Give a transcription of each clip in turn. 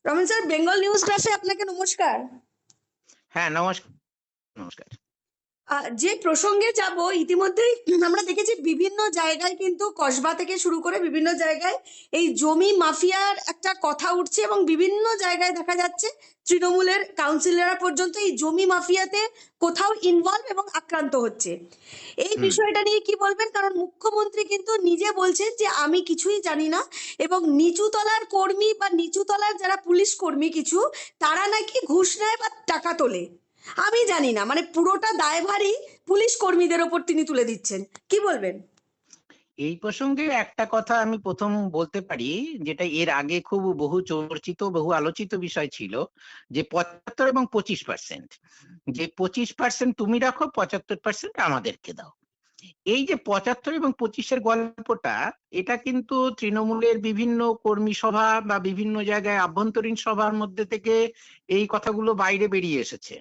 Ramen sir, Bengal news ক্লাসে আপনাকে নমস্কার। হ্যাঁ, নমস্কার। নমস্কার। যে প্রসঙ্গে যাব, ইতিমধ্যেই আমরা দেখেছি বিভিন্ন জায়গায় কিন্তু কসবা থেকে শুরু করে বিভিন্ন জায়গায় এই জমি মাফিয়ার একটা কথা উঠছে এবং বিভিন্ন জায়গায় দেখা যাচ্ছে তৃণমূলের কাউন্সিলররা পর্যন্ত এই জমি মাফিয়াতে কোথাও ইনভলভ এবং আক্রান্ত হচ্ছে। এই বিষয়টা নিয়ে কি বলবেন? কারণ মুখ্যমন্ত্রী কিন্তু নিজে বলছেন যে আমি কিছুই জানি না, এবং নিচুতলার কর্মী বা নিচুতলার যারা পুলিশ কর্মী কিছু, তারা নাকি ঘুষ নেয় বা টাকা তোলে। আমি জানি না, মানে পুরোটা দায়ভারই পুলিশ কর্মীদের ওপর তিনি তুলে দিচ্ছেন। কি বলবেন? এই প্রসঙ্গে একটা কথা আমি প্রথম বলতে পারি, যেটা এর আগে খুব বহু চর্চিত বহু আলোচিত বিষয় ছিল, যে ৭৫ এবং ২৫%, যে ২৫% তুমি রাখো, ৭৫% আমাদেরকে দাও। এই যে ৭৫ এবং ২৫-এর গল্পটা, এটা কিন্তু তৃণমূলের বিভিন্ন কর্মী সভা বা বিভিন্ন জায়গায় আভ্যন্তরীণ সভার মধ্যে থেকে এই কথাগুলো বাইরে বেরিয়ে এসেছে,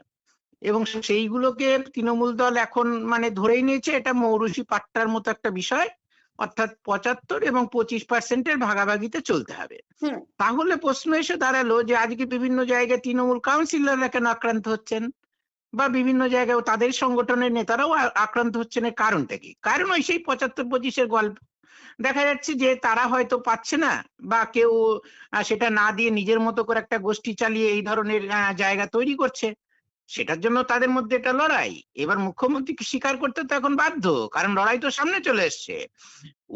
এবং সেইগুলোকে তৃণমূল দল এখন মানে ধরেই নিয়েছে এটা মৌরুসি পাট্টার মতো একটা বিষয়, অর্থাৎ ৭৫ এবং ২৫%-এর ভাগাভাগিতে চলতে হবে। হুম। তাহলে প্রশ্ন এসে দাঁড়ালো যে আজকে বিভিন্ন জায়গায় তৃণমূল কাউন্সিলররা কেন আক্রান্ত হচ্ছেন, বা বিভিন্ন জায়গায় তাদের সংগঠনের নেতারাও আক্রান্ত হচ্ছেন, এর কারণটা কি? কারণ ওই সেই ৭৫-২৫-এর গল্প। দেখা যাচ্ছে যে তারা হয়তো পাচ্ছে না, বা কেউ সেটা না দিয়ে নিজের মতো করে একটা গোষ্ঠী চালিয়ে এই ধরনের জায়গা তৈরি করছে, সেটার জন্য তাদের মধ্যে একটা লড়াই। এবার মুখ্যমন্ত্রীকে স্বীকার করতে তো এখন বাধ্য, কারণ লড়াই তো সামনে চলে এসছে।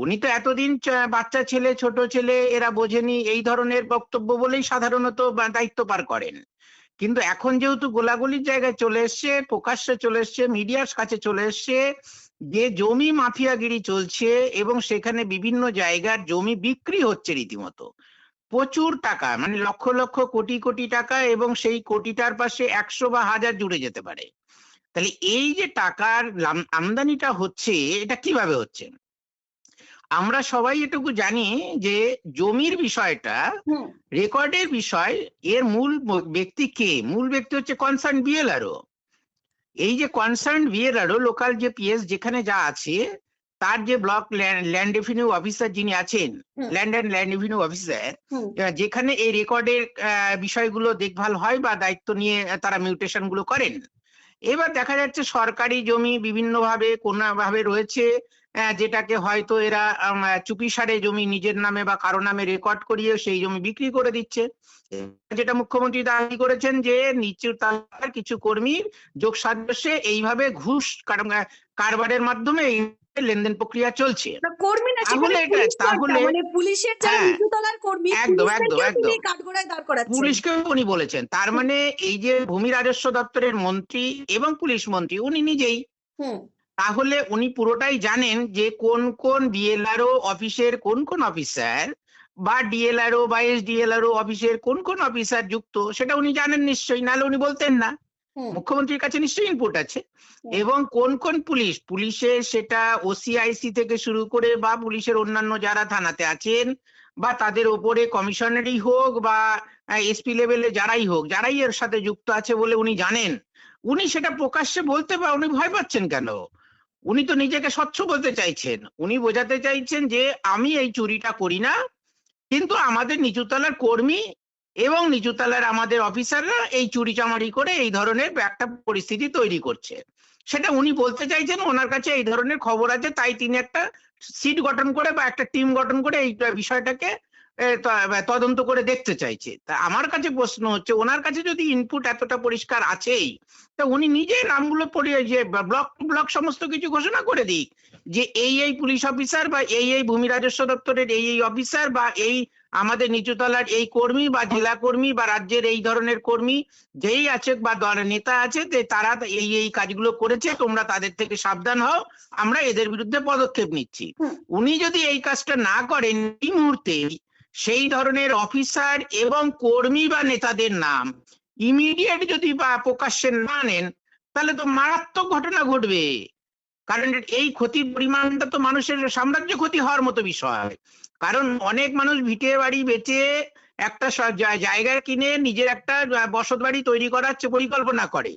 উনি তো এতদিন বাচ্চা ছেলে, ছোট ছেলে এরা বোঝেনি এই ধরনের বক্তব্য বলেই সাধারণত দায়িত্ব পার করেন। কিন্তু এখন যেহেতু গোলাগুলির জায়গায় চলে এসছে, প্রকাশ্যে চলে এসছে, মিডিয়ার কাছে চলে এসছে, যে জমি মাফিয়াগিরি চলছে এবং সেখানে বিভিন্ন জায়গার জমি বিক্রি হচ্ছে রীতিমতো প্রচুর টাকা, মানে লক্ষ লক্ষ কোটি কোটি টাকা, এবং সেই কোটিটার পাশে ১০০ বা ১০০০ জুড়ে যেতে পারে। তাহলে এই যে টাকার আমদানিটা হচ্ছে, এটা কিভাবে হচ্ছে? আমরা সবাই এটুকু জানি যে জমির বিষয়টা হুম। রেকর্ডের বিষয়। এর মূল ব্যক্তি কে? মূল ব্যক্তি হচ্ছে কনসার্ন বিএলআরও। এই যে কনসার্ন বিএলআরও, লোকাল যে পিএস যেখানে যা আছে, তার যে ব্লক ল্যান্ড রেভিনিউ অফিসার যিনি আছেন, হুম। Land and land revenue officer, হুম। যেখানে এই রেকর্ডের বিষয়গুলো দেখভাল হয় বা দায়িত্ব নিয়ে তারা মিউটেশন গুলো করেন। এবার দেখা যাচ্ছে সরকারি জমি বিভিন্নভাবে কোনোভাবে রয়েছে, যেটাকে হয়তো এরা চুপিসারে জমি নিজের নামে বা কারো নামে রেকর্ড করিয়ে সেই জমি বিক্রি করে দিচ্ছে। যেটা মুখ্যমন্ত্রী দাবি করেছেন যে নিচু তালার কিছু কর্মীর যোগ সাজসে এইভাবে ঘুষ কারবারের মাধ্যমে এই লেনদেন প্রক্রিয়া চলছে। না, কর্মী না, সেখানে তাহলে এটা পুলিশ কর্তা, তাহলে মানে পুলিশের যারা হ্যাঁ, নিচুতলার কর্মী, একদম একদম পুলিশদেরকেও তিনি একদম কাঠগড়ায় দাঁড় করাচ্ছেন। পুলিশকেও উনি বলেছেন। তার হুম। মানে এই যে ভূমি রাজস্ব দপ্তরের মন্ত্রী এবং পুলিশ মন্ত্রী উনি নিজেই, হুম। তাহলে উনি পুরোটাই জানেন যে কোন কোন বিএলআরও অফিসের কোন কোন অফিসার, বা ডিএলআরও বা এসডিএলআরও অফিসের কোন কোন অফিসার যুক্ত, সেটা উনি জানেন নিশ্চয়ই, নাহলে উনি বলতেন না। হুম। মুখ্যমন্ত্রীর কাছে নিশ্চয়ই ইনপুট আছে। হুম। এবং কোন কোন পুলিশের সেটা ওসিআইসি থেকে শুরু করে বা পুলিশের অন্যান্য যারা থানাতে আছেন, বা তাদের ওপরে কমিশনারই হোক বা এসপি লেভেলে যারাই হোক, যারাই এর সাথে যুক্ত আছে বলে উনি জানেন। উনি সেটা প্রকাশ্যে বলতে বা উনি ভয় পাচ্ছেন কেন? উনি তো নিজেকে স্বচ্ছ বলতে চাইছেন। উনি বোঝাতে চাইছেন যে আমি এই চুরিটা করি না, কিন্তু আমাদের নিচুতলার কর্মী এবং নিচুতলার আমাদের অফিসাররা এই চুরিচামারি করে এই ধরনের একটা পরিস্থিতি তৈরি করছে। সেটা উনি বলতে চাইছেন, ওনার কাছে এই ধরনের খবর আছে, তাই তিনি একটা সিট গঠন করে বা একটা টিম গঠন করে এই বিষয়টাকে তদন্ত করে দেখতে চাইছে। তা আমার কাছে প্রশ্ন হচ্ছে, ওনার কাছে যদি ইনপুট এতটা পরিষ্কার আছেই, তা উনি নিজে নামগুলো পড়িয়ে যে ব্লক ব্লক সমস্ত কিছু ঘোষণা করে দিক, যে এই পুলিশ অফিসার বা এই ভূমি রাজস্ব দপ্তরের এই অফিসার বা এই আমাদের নিচুতলার এই কর্মী বা জেলা কর্মী বা রাজ্যের এই ধরনের কর্মী যেই আছে বা নেতা আছে, যে তারা এই কাজগুলো করেছে, তোমরা তাদের থেকে সাবধান হও, আমরা এদের বিরুদ্ধে পদক্ষেপ নিচ্ছি। হুম। উনি যদি এই কাজটা না করেন এই মুহূর্তে, সেই ধরনের অফিসার এবং কর্মী বা নেতাদের নাম ইমিডিয়েট যদি বা প্রকাশ্যে না আনেন, তাহলে তো মারাত্মক ঘটনা ঘটবে। কারণ এই ক্ষতির পরিমাণটা তো মানুষের সাম্রাজ্য ক্ষতি হওয়ার মতো বিষয়। কারণ অনেক মানুষ ভিটে বাড়ি বেচে একটা জায়গা কিনে নিজের একটা বসত বাড়ি তৈরি করার পরিকল্পনা করে,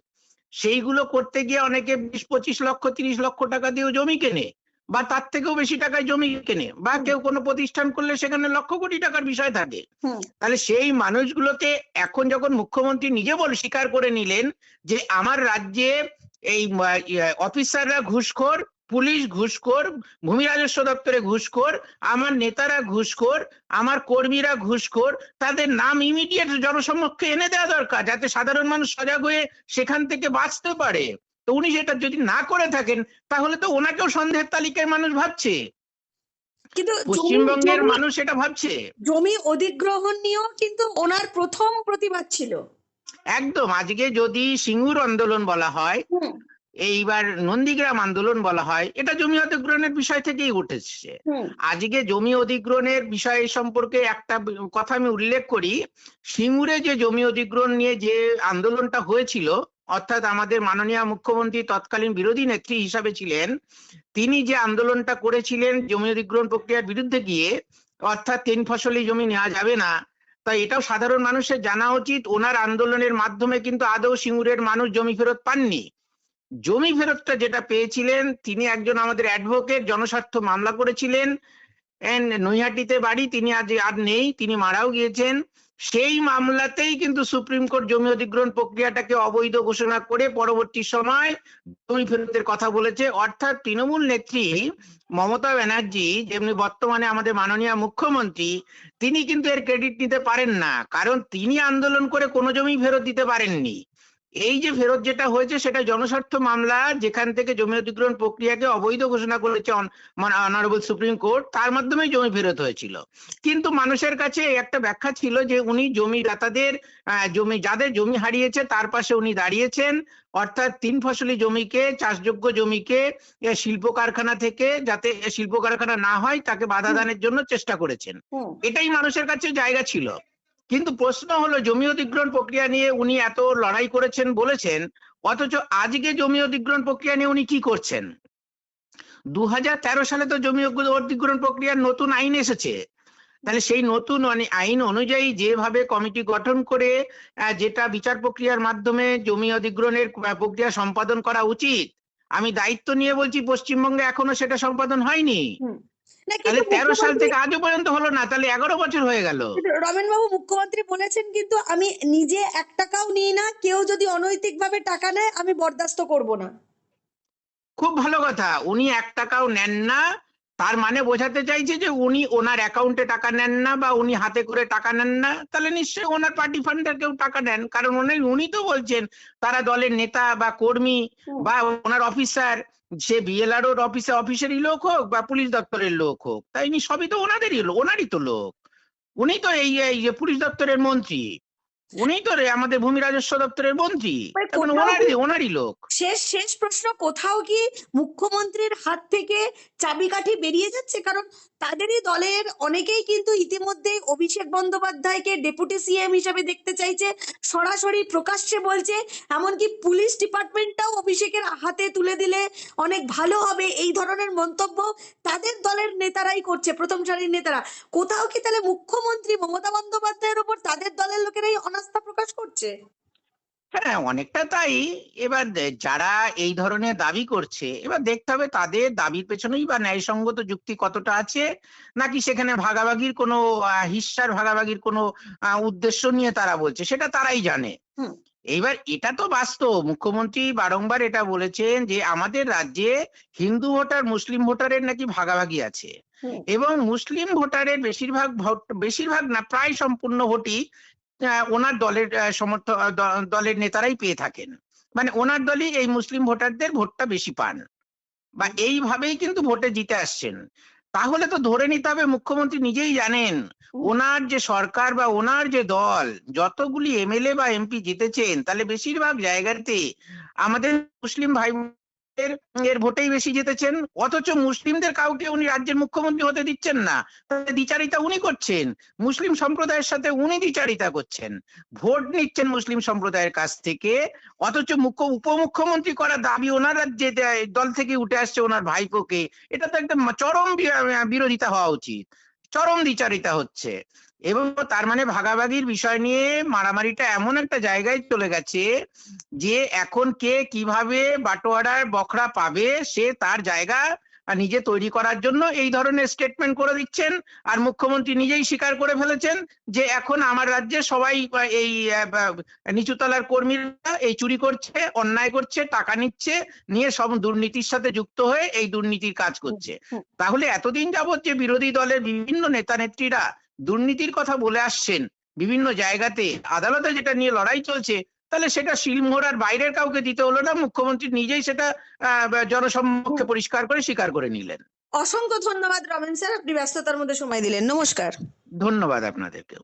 সেইগুলো করতে গিয়ে অনেকে ২০-২৫ লক্ষ ৩০ লক্ষ টাকা দিয়েও জমি কেনে, বা তার থেকেও বেশি টাকায় জমি কেনে, বা কেউ কোনো প্রতিষ্ঠান করলে সেখানে লক্ষ কোটি টাকার বিষয় থাকে। হুম তাহলে সেই মানুষগুলোকে এখন যখন মুখ্যমন্ত্রী নিজে স্বীকার করে নিলেন যে আমার রাজ্যে এই অফিসাররা ঘুষখোর, পুলিশ ঘুষখোর, ভূমি রাজস্ব দপ্তরে ঘুষখোর, আমার নেতারা ঘুষখোর, আমার কর্মীরা ঘুষখোর, তাদের নাম ইমিডিয়েট জনসমক্ষে এনে দেওয়া দরকার যাতে সাধারণ মানুষ সজাগ হয়ে সেখান থেকে বাঁচতে পারে। তো উনি সেটা যদি না করে থাকেন তাহলে তো ওনাকেও সন্দেহের তালিকায় মানুষ ভাবছে, কিন্তু পশ্চিমবঙ্গের মানুষ এটা ভাবছে। জমি অধিগ্রহণ নিয়েও কিন্তু ওনার প্রথম প্রতিবাদ ছিল। একদম, আজকে যদি সিঙ্গুর আন্দোলন বলা হয়, হুম এইবার নন্দীগ্রাম আন্দোলন বলা হয়, এটা জমি অধিগ্রহণের বিষয় থেকেই উঠেছে। হুম আজকে জমি অধিগ্রহণের বিষয় সম্পর্কে একটা কথা আমি উল্লেখ করি। সিঙ্গুরে যে জমি অধিগ্রহণ নিয়ে যে আন্দোলনটা হয়েছিল, অর্থাৎ আমাদের মাননীয় মুখ্যমন্ত্রী তৎকালীন বিরোধী নেত্রী হিসাবে ছিলেন, তিনি যে আন্দোলনটা করেছিলেন জমি অধিগ্রহণ প্রক্রিয়ার বিরুদ্ধে গিয়ে, অর্থাৎ 3 ফসলি জমি নেওয়া যাবে না, তাই এটাও সাধারণ মানুষের জানা উচিত। ওনার আন্দোলনের মাধ্যমে কিন্তু আদৌ সিঙ্গুরের মানুষ জমি ফেরত পাননি। জমি ফেরতটা যেটা পেয়েছিলেন, তিনি একজন আমাদের অ্যাডভোকেট, জনস্বার্থ মামলা করেছিলেন, নৈহাটিতে বাড়ি, তিনি আজ আর নেই, তিনি মারাও গিয়েছেন। সেই মামলাতেই কিন্তু সুপ্রিম কোর্ট জমি অধিগ্রহণ প্রক্রিয়াটাকে অবৈধ ঘোষণা করে পরবর্তী সময় জমি ফেরতের কথা বলেছে। অর্থাৎ তৃণমূল নেত্রী মমতা ব্যানার্জি, যেমনি বর্তমানে আমাদের মাননীয় মুখ্যমন্ত্রী, তিনি কিন্তু এর ক্রেডিট নিতে পারেন না, কারণ তিনি আন্দোলন করে কোনো জমি ফেরত দিতে পারেননি। এই যে ফেরত যেটা হয়েছে সেটা জনস্বার্থ মামলা, যেখান থেকে জমি অধিগ্রহণ প্রক্রিয়াকে অবৈধ ঘোষণা করেছে অনারেবল সুপ্রিম কোর্ট, তার মাধ্যমে জমি ফেরত হয়েছিল। কিন্তু মানুষের কাছে একটা ব্যাখ্যা ছিল যে উনি জমি দাতাদের, জমি যাদের জমি হারিয়েছে তার পাশে উনি দাঁড়িয়েছেন, অর্থাৎ 3 ফসলি জমিকে, চাষযোগ্য জমিকে শিল্প কারখানা থেকে যাতে শিল্প কারখানা না হয় তাকে বাধা দানের জন্য চেষ্টা করেছেন। হুম এটাই মানুষের কাছে জায়গা ছিল। কিন্তু প্রশ্ন হলো, জমি অধিগ্রহণ প্রক্রিয়া নিয়ে উনি এত লড়াই করেছেন বলেছেন, অথচ আজকে জমি অধিগ্রহণ প্রক্রিয়া নিয়ে উনি কি করছেন? 2013 সালে তো জমি অধিগ্রহণ প্রক্রিয়ার নতুন আইন এসেছে। তাহলে সেই নতুন আইন অনুযায়ী যেভাবে কমিটি গঠন করে যেটা বিচার প্রক্রিয়ার মাধ্যমে জমি অধিগ্রহণের প্রক্রিয়া সম্পাদন করা উচিত, আমি দায়িত্ব নিয়ে বলছি পশ্চিমবঙ্গে এখনো সেটা সম্পাদন হয়নি। হুম না তাহলে কিন্তু 13 সাল মুখ্যমন্ত্রী, থেকে আজও পর্যন্ত হলো না, তাহলে 11 বছর হয়ে গেল। কিন্তু রমেন বাবু মুখ্যমন্ত্রী বলেছেন কিন্তু আমি নিজে 1 টাকাও নিই না, কেউ যদি অনৈতিকভাবে টাকা নেয় আমি বরদাস্ত করব না। খুব ভালো কথা, উনি 1 টাকাও নেন না, তার মানে বোঝাতে চাইছে যে উনি ওনার অ্যাকাউন্টে টাকা নেন না বা উনি হাতে করে টাকা নেন না। তাহলে নিশ্চয়ই ওনার পার্টি ফান্ডের কেউ টাকা নেন, কারণ উনি তো বলছেন তারা দলের নেতা বা কর্মী হুম বা ওনার অফিসার, সে বিএলআরওর অফিসেরই লোক হোক বা পুলিশ দপ্তরের লোক হোক, তাই সবই তো ওনারই তো লোক। উনি তো এই যে পুলিশ দপ্তরের মন্ত্রী, উনি তো আমাদের ভূমি রাজস্ব দপ্তরের মন্ত্রী, মানে তার মানে কোথাও কি, ওনারই লোক। শেষ শেষ প্রশ্ন, কোথাও কি মুখ্যমন্ত্রীর হাত থেকে চাবিকাঠি বেরিয়ে যাচ্ছে? কারণ তাদেরই দলের অনেকেই কিন্তু ইতিমধ্যেই অভিষেক বন্দ্যোপাধ্যায়কে ডেপুটি সিএম হিসেবে দেখতে চাইছে, সরাসরি প্রকাশ্যে বলছে, এমনকি পুলিশ ডিপার্টমেন্টটাও অভিষেকের হাতে তুলে দিলে অনেক ভালো হবে, এই ধরনের মন্তব্য তাদের দলের নেতারাই করছে, প্রথম সারির নেতারা। কোথাও কি তাহলে মুখ্যমন্ত্রী মমতা বন্দ্যোপাধ্যায়ের উপর তাদের দলের লোকেরাই অনাস্থা প্রকাশ করছে? হ্যাঁ, অনেকটা তাই। এবার যারা এই ধরনের দাবি করছে, এবার দেখতে হবে তাদের দাবির পেছনেই বা ন্যায়সঙ্গত যুক্তি কতটা আছে, নাকি সেখানে ভাগাভাগির কোনো হিস্সার ভাগাভাগির কোনো উদ্দেশ্য নিয়ে তারা বলছে, সেটা তারাই জানে। হুম এইবার এটা তো বাস্তব, মুখ্যমন্ত্রী বারংবার এটা বলেছেন যে আমাদের রাজ্যে হিন্দু ভোটার মুসলিম ভোটারের নাকি ভাগাভাগি আছে, হুম এবং মুসলিম ভোটারের বেশিরভাগ না প্রায় সম্পূর্ণ ভোটই ওনার দলের দলের নেতারাই পেয়ে থাকেন। মানে ওনার দলই এই মুসলিম ভোটারদের ভোটটা বেশি পান, বা এইভাবেই কিন্তু ভোটে জিতে আসছেন। তাহলে তো ধরে নিতে হবে মুখ্যমন্ত্রী নিজেই জানেন ওনার যে সরকার বা ওনার যে দল যতগুলি এমএলএ বা এমপি জিতেছেন, তাহলে বেশিরভাগ জায়গাতে আমাদের মুসলিম ভাই এর ভোটেই বেশি জিতেছেন, অথচ মুসলিমদের কাউকে উনি রাজ্যের মুখ্যমন্ত্রী হতে দিচ্ছেন না। তাহলে দ্বিচারিতা উনি করছেন, মুসলিম সম্প্রদায়ের সাথে উনি দ্বিচারিতা করছেন, ভোট নিচ্ছেন মুসলিম সম্প্রদায়ের কাছ থেকে, অথচ উপমুখ্যমন্ত্রী করার দাবি ওনার রাজ্যে দল থেকে উঠে আসছে ওনার ভাইপোকে। এটা তো একদম চরম বিরোধিতা হওয়া উচিত, চরম দ্বিচারিতা হচ্ছে। এবং তার মানে ভাগাভাগির বিষয় নিয়ে মারামারিটা এমন একটা জায়গায় চলে গেছে যে এখন কে কিভাবে বাটোয়ারার বখরা পাবে সে তার জায়গা নিজে তৈরি করার জন্য এই ধরনের স্টেটমেন্ট করে দিচ্ছেন। আর মুখ্যমন্ত্রী নিজেই স্বীকার করে ফেলেছেন যে এখন আমার রাজ্যে সবাই এই নিচুতলার কর্মীরা এই চুরি করছে, অন্যায় করছে, টাকা নিচ্ছে, নিয়ে সব দুর্নীতির সাথে যুক্ত হয়ে এই দুর্নীতির কাজ করছে। তাহলে এতদিন যাবত যে বিরোধী দলের বিভিন্ন নেতা নেত্রীরা দুর্নীতির কথা বলে আসছেন বিভিন্ন জায়গাতে, আদালতে যেটা নিয়ে লড়াই চলছে, তাহলে সেটা শিলমোহরার বাইরের কাউকে দিতে হলো না, মুখ্যমন্ত্রী নিজেই সেটা জনসম্মুখে পরিষ্কার করে স্বীকার করে নিলেন। অসংখ্য ধন্যবাদ রমেন স্যার, আপনি ব্যস্ততার মধ্যে সময় দিলেন। নমস্কার। ধন্যবাদ আপনাদেরকেও।